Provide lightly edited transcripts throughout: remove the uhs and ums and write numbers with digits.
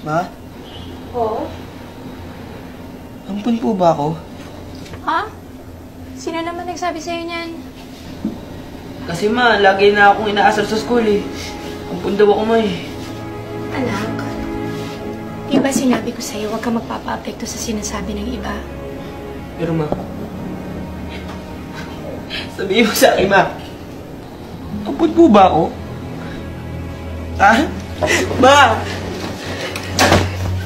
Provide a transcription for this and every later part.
Ma? Oo? Ampun po ba ako? Ha? Sino naman nagsabi sa'yo niyan? Kasi ma, lagi na akong inaasar sa school eh. Ampun daw ako ma eh. Anak, di ba sinabi ko sa'yo huwag ka magpapa-apekto sa sinasabi ng iba? Pero ma, sabihin mo sa akin ma, ampun po ba ako? Ha? Ma!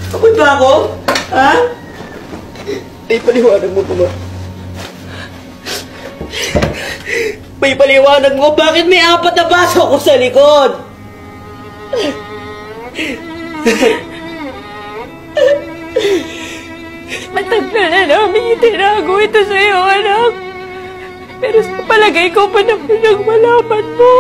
Ampun ba ako? Ha? May paliwanag mo pa ma. May paliwanag mo, bakit may 4 na baso ako sa likod? Matagal na namin itinago ito sa'yo, anak. Pero sa palagay ko pa na pinagmalaman mo.